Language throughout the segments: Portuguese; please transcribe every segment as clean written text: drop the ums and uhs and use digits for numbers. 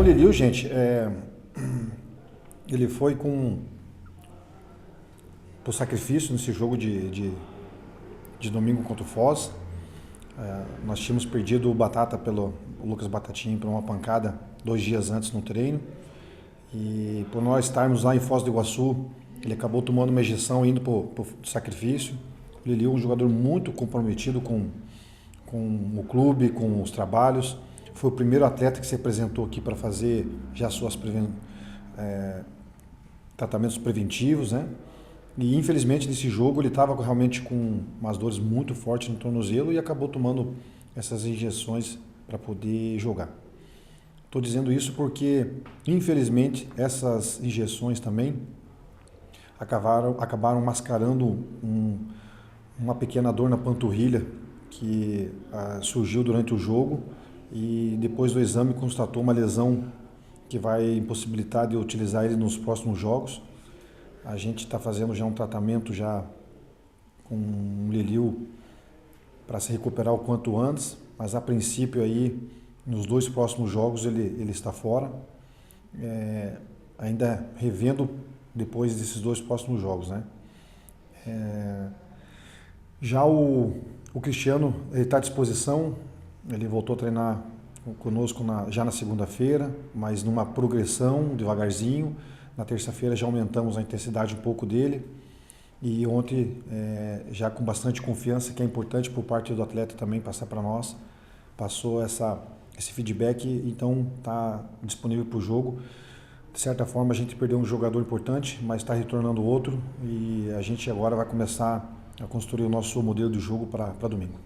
Liliu, gente, ele foi pro sacrifício nesse jogo de domingo contra o Foz. Nós tínhamos perdido o Batata o Lucas Batatinha por uma pancada 2 dias antes no treino. E por nós estarmos lá em Foz do Iguaçu, ele acabou tomando uma ejeção indo pro sacrifício. O Liliu é um jogador muito comprometido com o clube, com os trabalhos. Foi o primeiro atleta que se apresentou aqui para fazer já suas tratamentos preventivos, né? E infelizmente nesse jogo ele estava realmente com umas dores muito fortes no tornozelo e acabou tomando essas injeções para poder jogar. Estou dizendo isso porque infelizmente essas injeções também acabaram mascarando uma pequena dor na panturrilha que surgiu durante o jogo e depois do exame constatou uma lesão que vai impossibilitar de utilizar ele nos próximos jogos. A gente está fazendo já um tratamento já com o Liliu para se recuperar o quanto antes, mas a princípio aí nos 2 próximos jogos ele está fora, ainda revendo depois desses 2 próximos jogos, né? Já o Cristiano ele está à disposição, ele voltou a treinar conosco já na segunda-feira, mas numa progressão devagarzinho. Na terça-feira já aumentamos a intensidade um pouco dele e ontem já com bastante confiança, que é importante por parte do atleta também passar para nós, passou esse feedback, então está disponível para o jogo. De certa forma a gente perdeu um jogador importante, mas está retornando outro e a gente agora vai começar a construir o nosso modelo de jogo para domingo.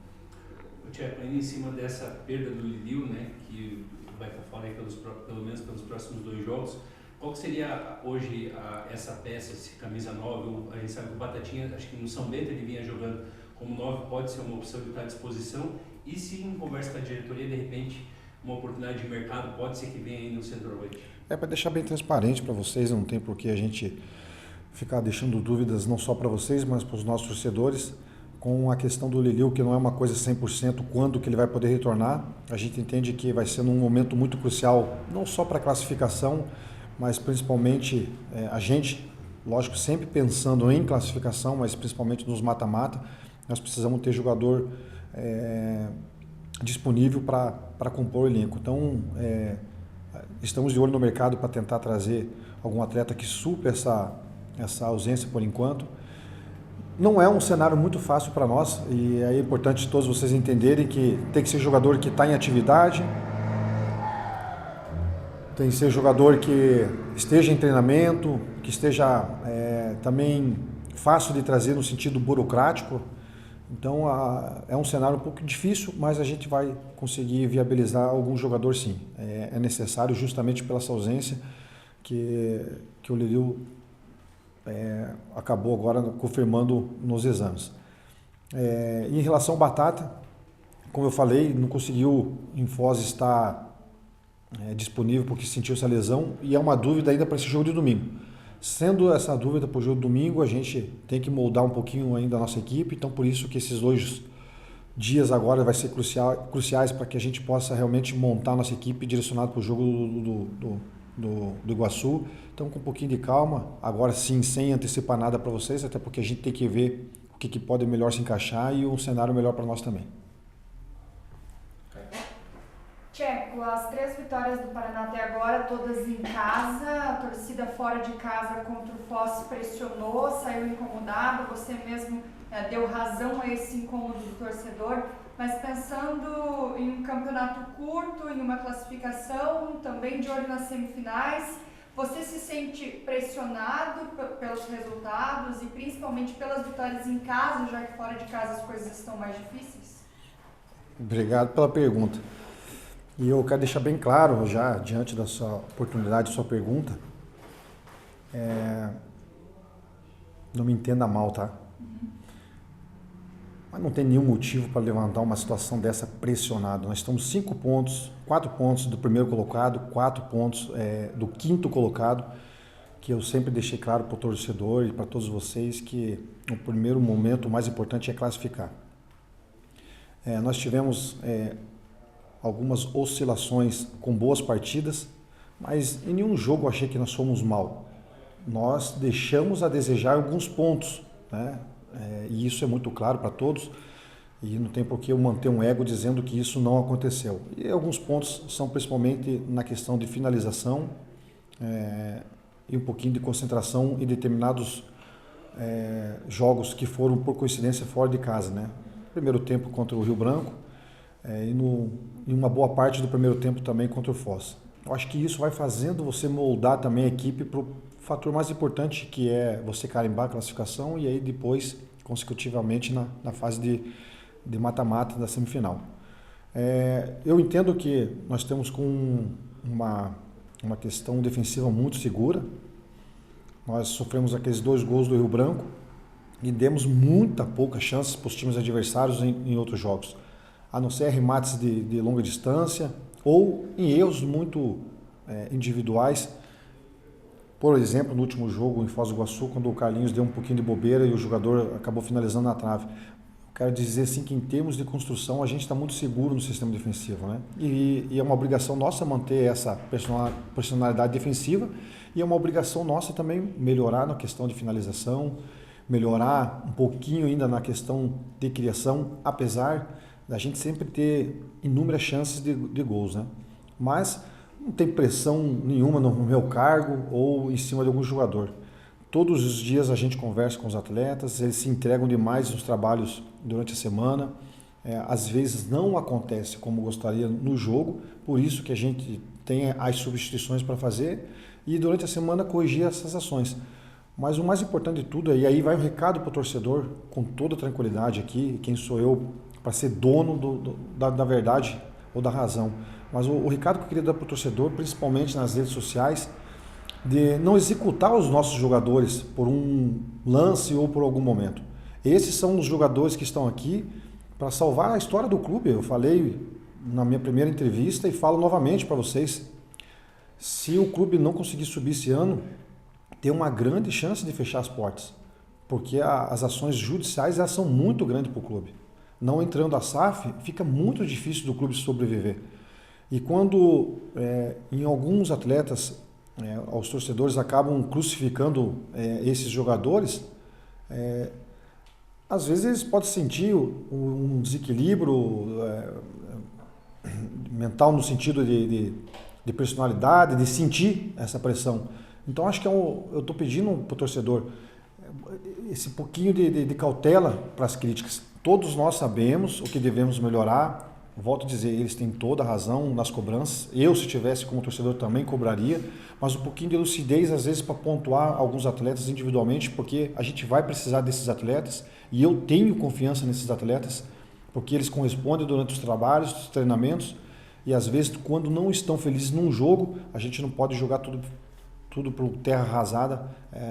Tcheco, ainda em cima dessa perda do Liliu, né, que vai estar fora aí pelo menos pelos próximos 2 jogos, qual que seria hoje essa peça, esse camisa 9? A gente sabe que o Batatinha, acho que no São Bento ele vinha jogando como 9, pode ser uma opção de estar à disposição, e se em conversa com a diretoria, de repente, uma oportunidade de mercado pode ser que venha aí no Centro-Oeste? Para deixar bem transparente para vocês, não tem por que a gente ficar deixando dúvidas não só para vocês, mas para os nossos torcedores, com a questão do Liliu, que não é uma coisa 100% quando que ele vai poder retornar. A gente entende que vai ser num momento muito crucial, não só para a classificação, mas principalmente a gente, lógico, sempre pensando em classificação, mas principalmente nos mata-mata, nós precisamos ter jogador disponível para compor o elenco. Então, estamos de olho no mercado para tentar trazer algum atleta que supra essa ausência por enquanto. Não é um cenário muito fácil para nós e é importante todos vocês entenderem que tem que ser jogador que está em atividade, tem que ser jogador que esteja em treinamento, que esteja também fácil de trazer no sentido burocrático. Então é um cenário um pouco difícil, mas a gente vai conseguir viabilizar algum jogador sim. É necessário justamente pela essa ausência que o Liliu acabou agora confirmando nos exames. Em relação ao Batata, como eu falei, não conseguiu em Foz estar disponível porque sentiu essa lesão e é uma dúvida ainda para esse jogo de domingo. Sendo essa dúvida para o jogo de domingo, a gente tem que moldar um pouquinho ainda a nossa equipe, então por isso que esses 2 dias agora vai ser cruciais para que a gente possa realmente montar a nossa equipe direcionada para o jogo do Iguaçu. Então com um pouquinho de calma, agora sim, sem antecipar nada para vocês, até porque a gente tem que ver o que pode melhor se encaixar e um cenário melhor para nós também. Tcheco, as 3 vitórias do Paraná até agora, todas em casa, a torcida fora de casa contra o Foz pressionou, saiu incomodado, você mesmo deu razão a esse incômodo do torcedor, mas pensando em um campeonato curto, em uma classificação, também de olho nas semifinais, você se sente pressionado pelos resultados e principalmente pelas vitórias em casa, já que fora de casa as coisas estão mais difíceis? Obrigado pela pergunta. E eu quero deixar bem claro já, diante da sua oportunidade, da sua pergunta, não me entenda mal, tá? Mas não tem nenhum motivo para levantar uma situação dessa pressionado. Nós estamos 5 pontos, 4 pontos do primeiro colocado, 4 pontos do 5º colocado, que eu sempre deixei claro para o torcedor e para todos vocês que o primeiro momento, o mais importante é classificar. Nós tivemos algumas oscilações com boas partidas, Mas em nenhum jogo eu achei que nós fomos mal. Nós deixamos a desejar alguns pontos, né? E isso é muito claro para todos, e não tem por que eu manter um ego dizendo que isso não aconteceu. E alguns pontos são principalmente na questão de finalização e um pouquinho de concentração em determinados jogos que foram, por coincidência, fora de casa, né? Primeiro tempo contra o Rio Branco e uma boa parte do primeiro tempo também contra o Foz. Eu acho que isso vai fazendo você moldar também a equipe para o fator mais importante, que é você carimbar a classificação e aí depois, consecutivamente, na fase de mata-mata da semifinal. Eu entendo que nós estamos com uma questão defensiva muito segura. Nós sofremos aqueles 2 gols do Rio Branco e demos poucas chances para os times adversários em outros jogos, a não ser remates de longa distância ou em erros muito individuais. Por exemplo, no último jogo em Foz do Iguaçu, quando o Carlinhos deu um pouquinho de bobeira e o jogador acabou finalizando na trave. Quero dizer assim que em termos de construção a gente está muito seguro no sistema defensivo, né? E é uma obrigação nossa manter essa personalidade defensiva e é uma obrigação nossa também melhorar na questão de finalização, melhorar um pouquinho ainda na questão de criação, apesar da gente sempre ter inúmeras chances de gols, né? Mas não tem pressão nenhuma no meu cargo ou em cima de algum jogador. Todos os dias a gente conversa com os atletas, eles se entregam demais nos trabalhos durante a semana. Às vezes não acontece como gostaria no jogo, por isso que a gente tem as substituições para fazer e durante a semana corrigir essas ações. Mas o mais importante de tudo, e aí vai um recado para o torcedor, com toda tranquilidade aqui, quem sou eu para ser dono da verdade ou da razão. Mas o recado que eu queria dar para o torcedor, principalmente nas redes sociais, de não executar os nossos jogadores por um lance ou por algum momento. Esses são os jogadores que estão aqui para salvar a história do clube. Eu falei na minha primeira entrevista e falo novamente para vocês. Se o clube não conseguir subir esse ano, tem uma grande chance de fechar as portas, porque as ações judiciais elas são muito grandes para o clube. Não entrando a SAF, fica muito difícil do clube sobreviver. E quando em alguns atletas, os torcedores acabam crucificando esses jogadores, às vezes eles podem sentir um desequilíbrio mental no sentido de personalidade, de sentir essa pressão. Então acho que eu estou pedindo para o torcedor esse pouquinho de cautela para as críticas. Todos nós sabemos o que devemos melhorar. Volto a dizer, eles têm toda a razão nas cobranças. Eu, se tivesse como torcedor, também cobraria, mas um pouquinho de lucidez, às vezes, para pontuar alguns atletas individualmente, porque a gente vai precisar desses atletas, e eu tenho confiança nesses atletas, porque eles correspondem durante os trabalhos, os treinamentos, e às vezes, quando não estão felizes num jogo, a gente não pode jogar tudo por terra arrasada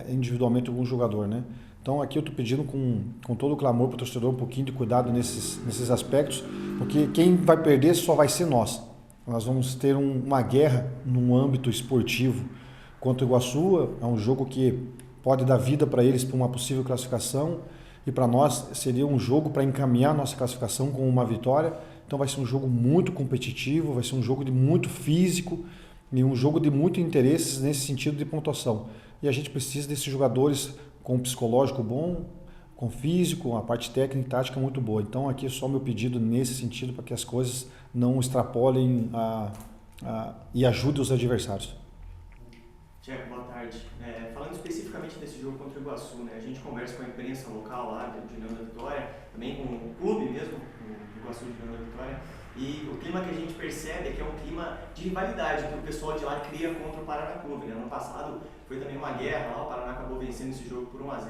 individualmente algum jogador, né? Então aqui eu estou pedindo com todo o clamor para o torcedor um pouquinho de cuidado nesses aspectos, porque quem vai perder só vai ser nós. Nós vamos ter uma guerra no âmbito esportivo contra o Iguaçu, é um jogo que pode dar vida para eles para uma possível classificação e para nós seria um jogo para encaminhar a nossa classificação com uma vitória. Então vai ser um jogo muito competitivo, vai ser um jogo de muito físico e um jogo de muito interesses nesse sentido de pontuação. E a gente precisa desses jogadores com psicológico bom, com físico, a parte técnica e tática muito boa. Então aqui é só meu pedido nesse sentido para que as coisas não extrapolem e ajudem os adversários. Tiago, boa tarde. Falando especificamente desse jogo contra o Iguaçu, né, a gente conversa com a imprensa local lá de União da Vitória, também com o clube mesmo, o Iguaçu de União da Vitória, e o clima que a gente percebe é que é um clima de rivalidade que o pessoal de lá cria contra o Paraná Clube. Né? Ano passado foi também uma guerra lá, o Paraná acabou vencendo esse jogo por 1-0.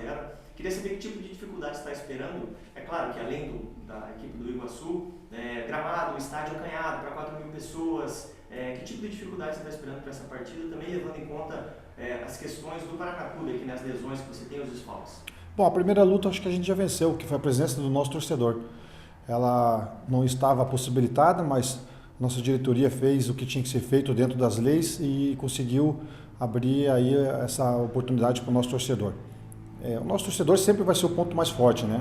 Queria saber que tipo de dificuldade você está esperando. É claro que além da equipe do Iguaçu, gramado, estádio acanhado para 4.000 pessoas, que tipo de dificuldade você está esperando para essa partida, também levando em conta as questões do Paraná Clube, aqui nas lesões que você tem, os desfalques? Bom, a primeira luta acho que a gente já venceu, que foi a presença do nosso torcedor. Ela não estava possibilitada, mas nossa diretoria fez o que tinha que ser feito dentro das leis e conseguiu abrir aí essa oportunidade para o nosso torcedor. O nosso torcedor sempre vai ser o ponto mais forte, né?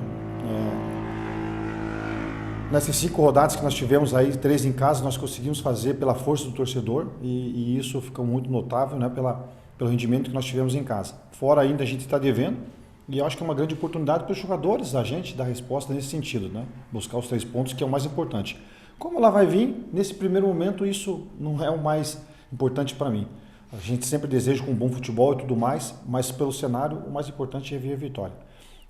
nessas 5 rodadas que nós tivemos aí, 3 em casa, nós conseguimos fazer pela força do torcedor e isso ficou muito notável, né, pelo rendimento que nós tivemos em casa. Fora ainda a gente está devendo e eu acho que é uma grande oportunidade para os jogadores, a gente dar resposta nesse sentido, né, buscar os 3 pontos que é o mais importante. Como ela vai vir, nesse primeiro momento isso não é o mais importante para mim. A gente sempre deseja com um bom futebol e tudo mais, mas pelo cenário o mais importante é vir a vitória.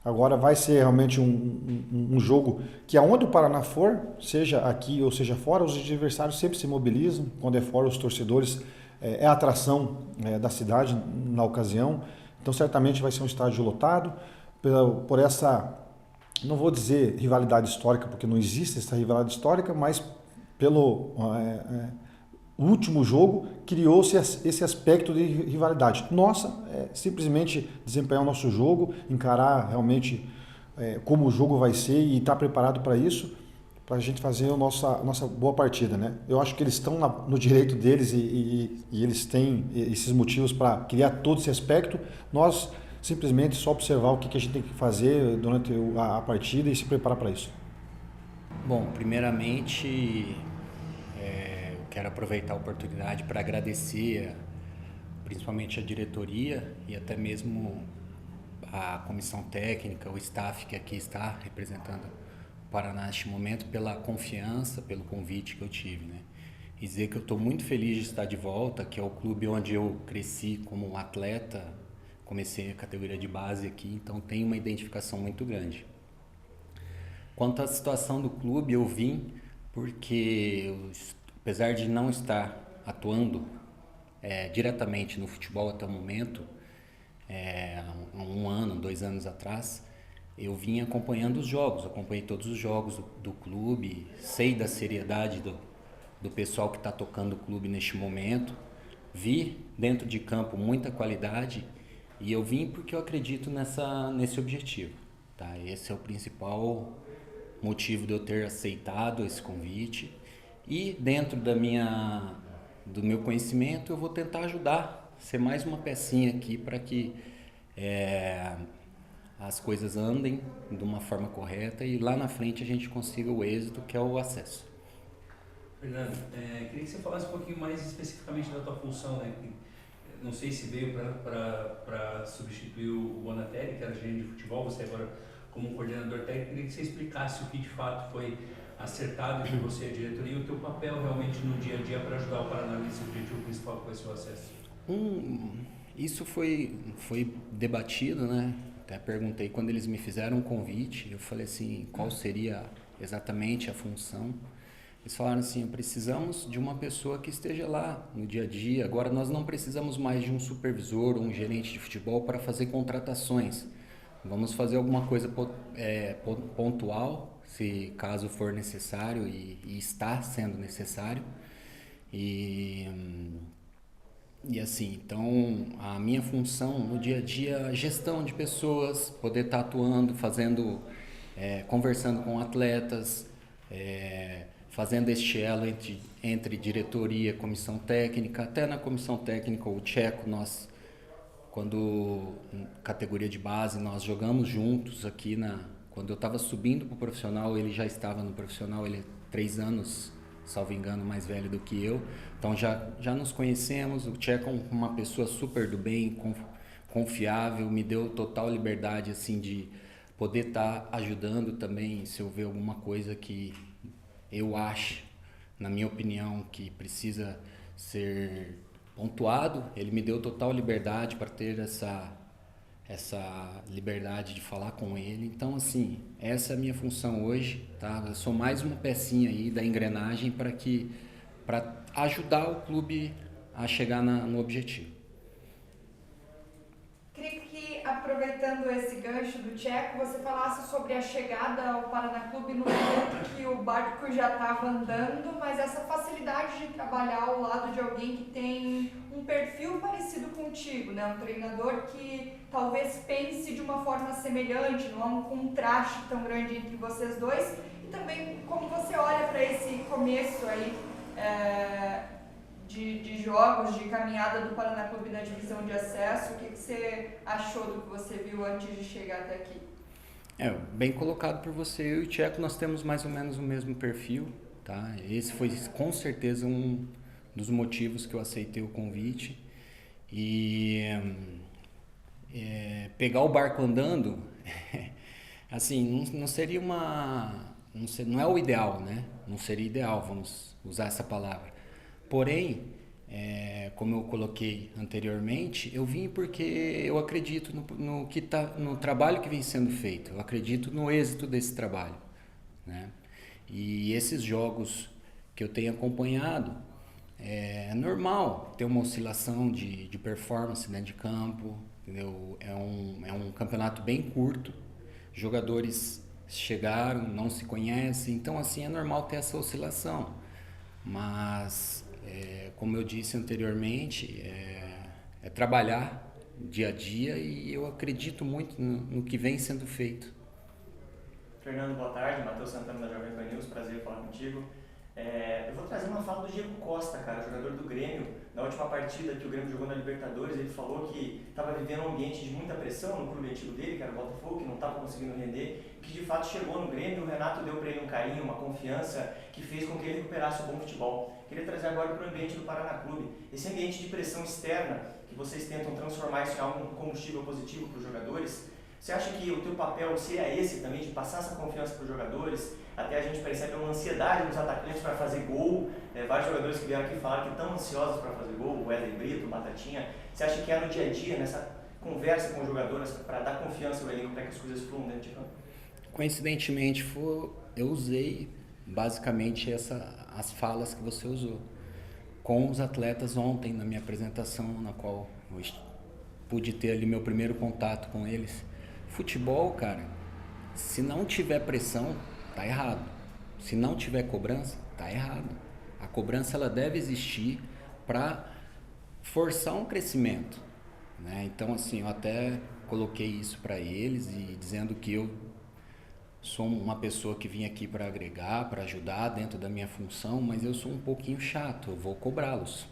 Agora vai ser realmente um jogo que aonde o Paraná for, seja aqui ou seja fora, os adversários sempre se mobilizam. Quando é fora, os torcedores é a atração da cidade na ocasião. Então certamente vai ser um estádio lotado por essa, não vou dizer rivalidade histórica, porque não existe essa rivalidade histórica, mas pelo último jogo criou-se esse aspecto de rivalidade. Nossa, simplesmente desempenhar o nosso jogo, encarar realmente como o jogo vai ser e estar preparado para isso, para a gente fazer a nossa boa partida, né? Eu acho que eles estão no direito deles e eles têm esses motivos para criar todo esse aspecto. Nós simplesmente só observar o que a gente tem que fazer durante a partida e se preparar para isso. Bom, primeiramente quero aproveitar a oportunidade para agradecer principalmente a diretoria e até mesmo a comissão técnica, o staff que aqui está representando o Paraná neste momento pela confiança, pelo convite que eu tive, né? E dizer que eu estou muito feliz de estar de volta, que é o clube onde eu cresci como atleta, comecei a categoria de base aqui, então tem uma identificação muito grande. Quanto à situação do clube, eu vim porque apesar de não estar atuando diretamente no futebol até o momento, há 1 ano, 2 anos atrás, eu vim acompanhando os jogos, acompanhei todos os jogos do clube, sei da seriedade do pessoal que está tocando o clube neste momento, vi dentro de campo muita qualidade e eu vim porque eu acredito nesse objetivo. Tá? Esse é o principal motivo de eu ter aceitado esse convite. E dentro do meu conhecimento eu vou tentar ajudar, ser mais uma pecinha aqui para que as coisas andem de uma forma correta e lá na frente a gente consiga o êxito, que é o acesso. Fernando, queria que você falasse um pouquinho mais especificamente da tua função, né? Não sei se veio para substituir o Bonatelli, que era gerente de futebol, você agora como coordenador técnico, queria que você explicasse o que de fato foi acertado entre você e a diretoria e o teu papel realmente no dia a dia para ajudar o Paraná nesse objetivo principal que vai ser o acesso. Isso foi debatido, né? Até perguntei quando eles me fizeram um convite, eu falei assim, qual seria exatamente a função? Eles falaram assim, precisamos de uma pessoa que esteja lá no dia a dia, agora nós não precisamos mais de um supervisor ou um gerente de futebol para fazer contratações. Vamos fazer alguma coisa pontual, se caso for necessário e está sendo necessário. E assim, então a minha função no dia a dia é gestão de pessoas, poder estar atuando, fazendo, conversando com atletas, fazendo este elo entre diretoria, comissão técnica. Até na comissão técnica, o Tcheco, nós, quando categoria de base, nós jogamos juntos aqui quando eu estava subindo para o profissional, ele já estava no profissional, ele é 3 anos, salvo engano, mais velho do que eu. Então já nos conhecemos, o Tcheco é uma pessoa super do bem, confiável, me deu total liberdade assim, de poder estar ajudando também, se eu ver alguma coisa que eu acho, na minha opinião, que precisa ser pontuado, ele me deu total liberdade para ter essa liberdade de falar com ele. Então, assim, essa é a minha função hoje, tá? Eu sou mais uma pecinha aí da engrenagem para ajudar o clube a chegar no objetivo. Queria que, aproveitando esse gancho do Tcheco, você falasse sobre a chegada ao Paraná Clube no momento que o barco já estava andando, mas essa facilidade de trabalhar ao lado de alguém que tem um perfil parecido contigo, né? Um treinador que talvez pense de uma forma semelhante, não há um contraste tão grande entre vocês dois. E também como você olha para esse começo aí de jogos, de caminhada do Paraná Clube na divisão de acesso, o que você achou do que você viu antes de chegar até aqui? Bem colocado por você. Eu e o Tcheco, nós temos mais ou menos o mesmo perfil, tá? Esse foi com certeza um dos motivos que eu aceitei o convite. E pegar o barco andando, assim, não seria não é o ideal, né? Não seria ideal, vamos usar essa palavra. Porém, como eu coloquei anteriormente, eu vim porque eu acredito no trabalho que vem sendo feito, eu acredito no êxito desse trabalho, né? E esses jogos que eu tenho acompanhado, é normal ter uma oscilação de performance dentro de campo, entendeu? É um campeonato bem curto, jogadores chegaram, não se conhecem, então assim é normal ter essa oscilação, mas como eu disse anteriormente, é trabalhar dia a dia e eu acredito muito no que vem sendo feito. Fernando, boa tarde. Matheus Santana da Jovem Pan News, prazer falar contigo. Eu vou trazer uma fala do Diego Costa, cara, jogador do Grêmio. Na última partida que o Grêmio jogou na Libertadores, ele falou que estava vivendo um ambiente de muita pressão no clube antigo dele, que era o Botafogo, que não estava conseguindo render, que de fato chegou no Grêmio, o Renato deu para ele um carinho, uma confiança, que fez com que ele recuperasse o bom futebol. Queria trazer agora para o ambiente do Paraná Clube. Esse ambiente de pressão externa, que vocês tentam transformar isso em algo, um combustível positivo para os jogadores, você acha que o teu papel seria esse também, de passar essa confiança para os jogadores? Até a gente percebe uma ansiedade nos atacantes para fazer gol. Vários jogadores que vieram aqui falaram que estão ansiosos para fazer gol, o Wesley Brito, o Batatinha. Você acha que no dia a dia, nessa conversa com os jogadores, para dar confiança ao elenco, para que as coisas fluam dentro de campo? Coincidentemente, eu usei basicamente as falas que você usou com os atletas ontem na minha apresentação, na qual eu pude ter ali meu primeiro contato com eles. Futebol, cara, se não tiver pressão, tá errado. Se não tiver cobrança, tá errado. A cobrança ela deve existir para forçar um crescimento, né? Então, assim, eu até coloquei isso para eles e dizendo que eu sou uma pessoa que vim aqui para agregar, para ajudar dentro da minha função, mas eu sou um pouquinho chato, eu vou cobrá-los,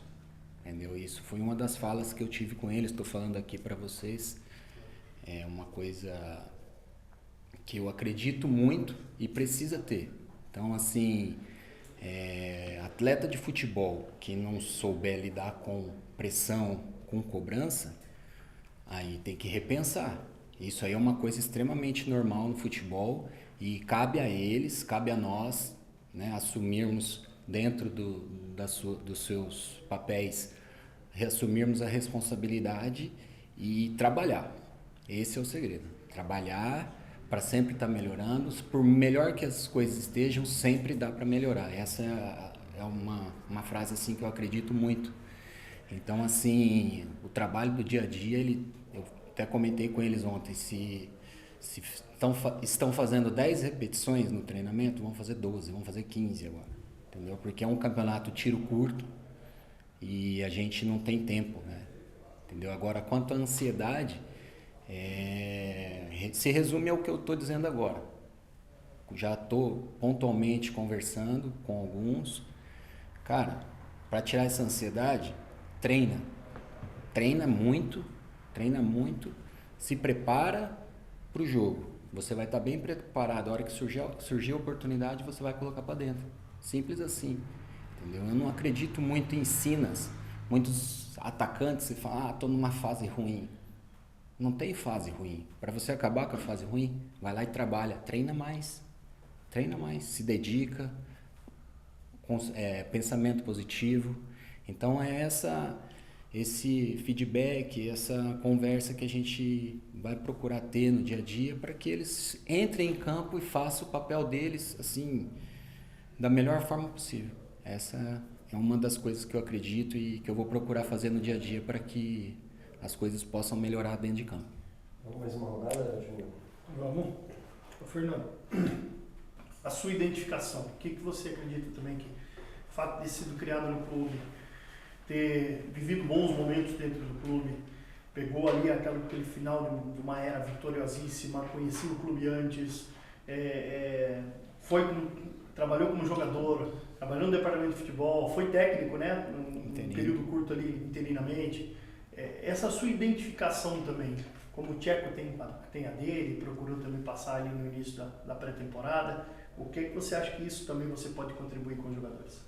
entendeu? Isso foi uma das falas que eu tive com eles, estou falando aqui para vocês. É uma coisa que eu acredito muito e precisa ter. Então, assim, atleta de futebol que não souber lidar com pressão, com cobrança, aí tem que repensar. Isso aí é uma coisa extremamente normal no futebol e cabe a eles, cabe a nós, né, assumirmos dentro dos seus papéis, reassumirmos a responsabilidade e trabalhar. Esse é o segredo. Trabalhar para sempre estar melhorando. Por melhor que as coisas estejam, sempre dá para melhorar. Essa é uma frase assim que eu acredito muito. Então, assim, o trabalho do dia a dia, eu até comentei com eles ontem, se estão fazendo 10 repetições no treinamento, vão fazer 12, vão fazer 15 agora. Entendeu? Porque é um campeonato tiro curto e a gente não tem tempo, né? Entendeu? Agora, quanto à ansiedade, se resume ao que eu estou dizendo agora. Já estou pontualmente conversando com alguns. Cara, para tirar essa ansiedade, treina muito, se prepara para o jogo. Você vai estar bem preparado. A hora que surgir a oportunidade, você vai colocar para dentro. Simples assim, entendeu? Eu não acredito muito em sinas. Muitos atacantes se falam, estou numa fase ruim. Não tem fase ruim. Para você acabar com a fase ruim, vai lá e trabalha. Treina mais, se dedica, pensamento positivo. Então é esse feedback, essa conversa que a gente vai procurar ter no dia a dia para que eles entrem em campo e façam o papel deles assim da melhor forma possível. Essa é uma das coisas que eu acredito e que eu vou procurar fazer no dia a dia para que as coisas possam melhorar dentro de campo. Vamos mais uma rodada, Júnior? Vamos. Ô, Fernando, a sua identificação, o que você acredita também que o fato de ter sido criado no clube, ter vivido bons momentos dentro do clube, pegou ali aquele final de uma era vitoriosíssima, conhecia o clube antes, trabalhou como jogador, trabalhou no departamento de futebol, foi técnico, né, num período curto ali, interinamente. Essa sua identificação também como o Tcheco tem a dele, procurou também passar ali no início da pré-temporada. O que você acha que isso também você pode contribuir com os jogadores?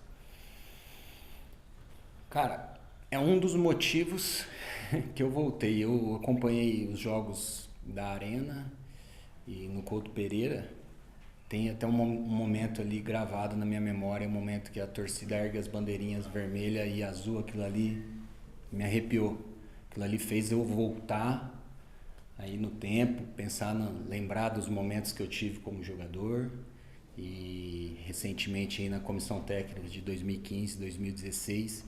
Cara, é um dos motivos que eu voltei. Eu acompanhei os jogos da Arena e no Couto Pereira. Tem até um momento ali gravado na minha memória, um momento que a torcida ergue as bandeirinhas vermelha e azul, aquilo ali me arrepiou. Aquilo ali fez eu voltar aí no tempo, lembrar dos momentos que eu tive como jogador e recentemente aí na comissão técnica de 2015, 2016.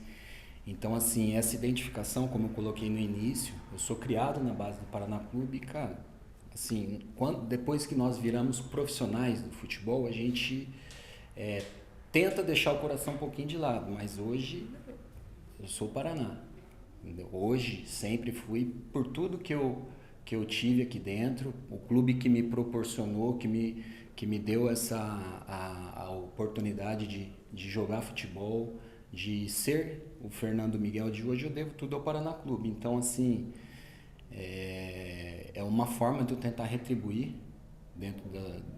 Então, assim, essa identificação, como eu coloquei no início, eu sou criado na base do Paraná Clube e, cara, assim, depois que nós viramos profissionais do futebol, a gente tenta deixar o coração um pouquinho de lado, mas hoje eu sou Paraná. Entendeu? Hoje, sempre fui, por tudo que eu tive aqui dentro, o clube que me proporcionou, que me deu a oportunidade de jogar futebol, de ser o Fernando Miguel de hoje, eu devo tudo ao Paraná Clube. Então, assim, é uma forma de eu tentar retribuir dentro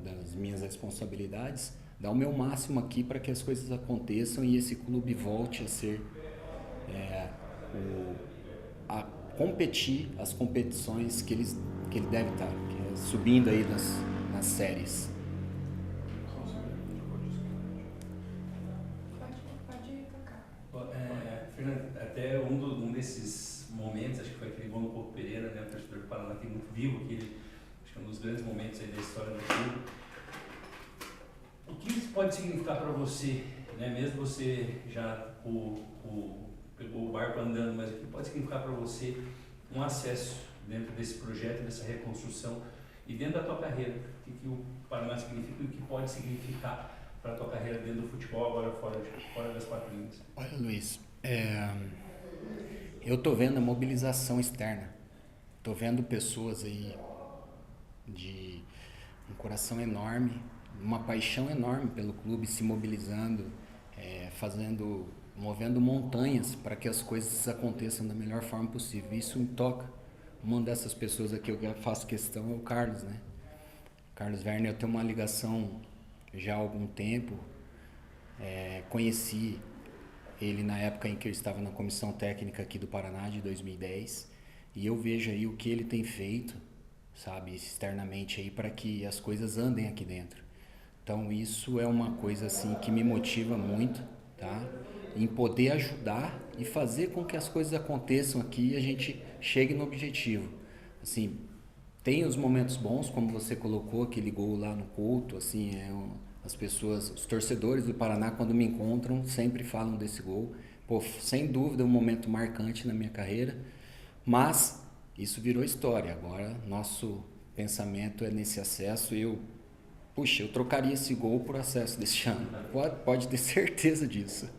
das minhas responsabilidades, dar o meu máximo aqui para que as coisas aconteçam e esse clube volte a ser a competir as competições que ele deve estar, que é subindo aí nas séries. Pode tocar. Fernando, até um desses momentos, acho que foi aquele gol no Couto Pereira, né? O torcedor do Paraná tem muito vivo aquele, acho que é um dos grandes momentos aí da história do clube. O que isso pode significar para você, né? Mesmo você já pegou o barco andando, mas o que pode significar para você um acesso dentro desse projeto, dessa reconstrução e dentro da tua carreira? O que o Paraná significa e o que pode significar para a tua carreira dentro do futebol, agora fora das quatro linhas? Olha, Luiz, eu tô vendo a mobilização externa, tô vendo pessoas aí de um coração enorme, uma paixão enorme pelo clube, se mobilizando, movendo montanhas para que as coisas aconteçam da melhor forma possível. Isso me toca. Uma dessas pessoas aqui eu faço questão é o Carlos, né? Carlos Werner, eu tenho uma ligação já há algum tempo. Conheci ele na época em que eu estava na comissão técnica aqui do Paraná, de 2010, e eu vejo aí o que ele tem feito, sabe, externamente aí para que as coisas andem aqui dentro. Então isso é uma coisa assim que me motiva muito, tá? Em poder ajudar e fazer com que as coisas aconteçam aqui e a gente chegue no objetivo. Assim, tem os momentos bons, como você colocou aquele gol lá no Couto, assim, as pessoas, os torcedores do Paraná, quando me encontram, sempre falam desse gol. Pô, sem dúvida, um momento marcante na minha carreira, mas isso virou história. Agora, nosso pensamento é nesse acesso e eu trocaria esse gol por acesso desse ano. Pode ter certeza disso.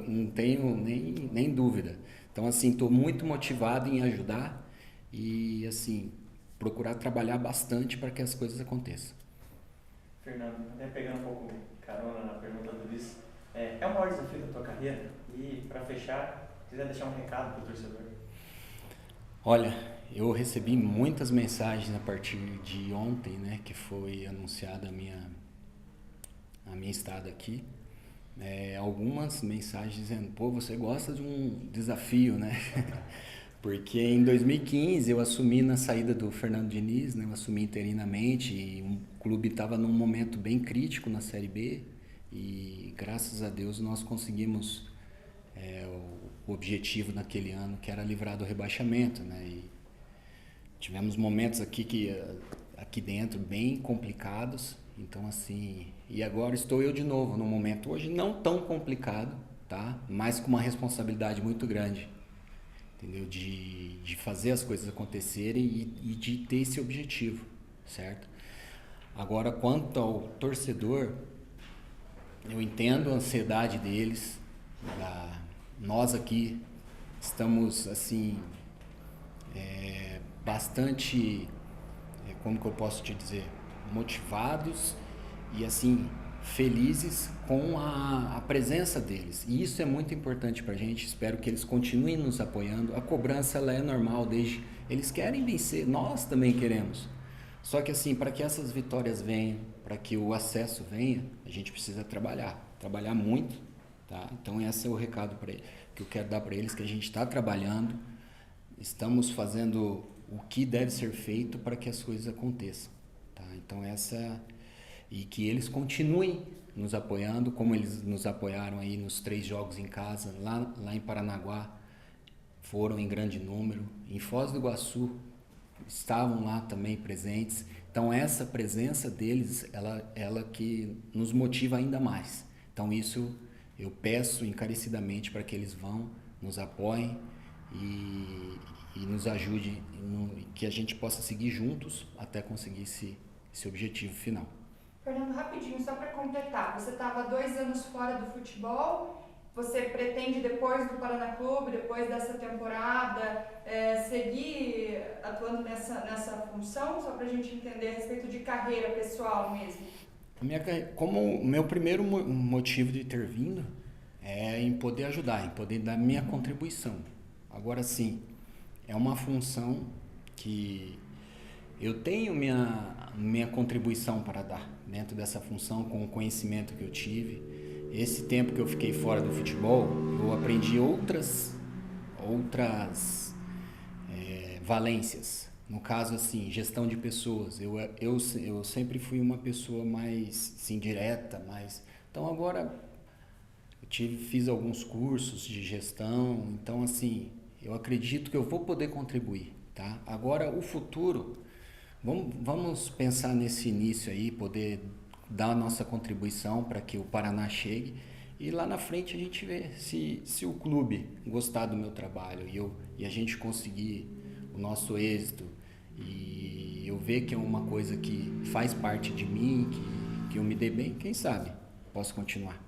Não tenho nem dúvida. Então, assim, estou muito motivado em ajudar e, assim, procurar trabalhar bastante para que as coisas aconteçam. Fernando, até pegando um pouco carona na pergunta do Luiz, é o maior desafio da tua carreira? E, para fechar, quiser deixar um recado para o torcedor? Olha, eu recebi muitas mensagens a partir de ontem, né, que foi anunciada a minha estada aqui. Algumas mensagens dizendo, pô, você gosta de um desafio, né? Porque em 2015 eu assumi na saída do Fernando Diniz, né? Eu assumi interinamente e o clube estava num momento bem crítico na Série B e graças a Deus nós conseguimos o objetivo naquele ano, que era livrar do rebaixamento, né? E tivemos momentos aqui dentro bem complicados. Então, assim, e agora estou eu de novo num momento hoje não tão complicado, tá? Mas com uma responsabilidade muito grande, entendeu? De fazer as coisas acontecerem e de ter esse objetivo, certo? Agora, quanto ao torcedor, eu entendo a ansiedade deles, nós aqui estamos, assim, bastante, como que eu posso te dizer, motivados e assim felizes com a presença deles. E isso é muito importante para a gente. Espero que eles continuem nos apoiando. A cobrança ela é normal, desde eles querem vencer, nós também queremos. Só que assim, para que essas vitórias venham, para que o acesso venha, a gente precisa trabalhar muito, tá? Então esse é o recado que eu quero dar para eles, que a gente está trabalhando, estamos fazendo o que deve ser feito para que as coisas aconteçam, tá? Então e que eles continuem nos apoiando, como eles nos apoiaram aí nos 3 jogos em casa, lá em Paranaguá, foram em grande número, em Foz do Iguaçu, estavam lá também presentes. Então essa presença deles, ela que nos motiva ainda mais. Então isso eu peço encarecidamente para que eles vão, nos apoiem e nos ajudem, que a gente possa seguir juntos até conseguir esse objetivo final. Fernando, rapidinho, só para completar, você estava 2 anos fora do futebol, você pretende depois do Paraná Clube, depois dessa temporada, seguir atuando nessa função? Só para a gente entender a respeito de carreira pessoal mesmo. Como o meu primeiro motivo de ter vindo é em poder ajudar, em poder dar minha contribuição. Agora sim, é uma função que eu tenho minha contribuição para dar dentro dessa função, com o conhecimento que eu tive. Esse tempo que eu fiquei fora do futebol, eu aprendi outras valências. No caso, assim, gestão de pessoas. Eu sempre fui uma pessoa mais assim, direta, então agora fiz alguns cursos de gestão, então assim, eu acredito que eu vou poder contribuir, tá? Agora, o futuro, vamos pensar nesse início aí, poder dar a nossa contribuição para que o Paraná chegue, e lá na frente a gente vê se o clube gostar do meu trabalho e a gente conseguir o nosso êxito, e eu ver que é uma coisa que faz parte de mim, que eu me dê bem, quem sabe posso continuar.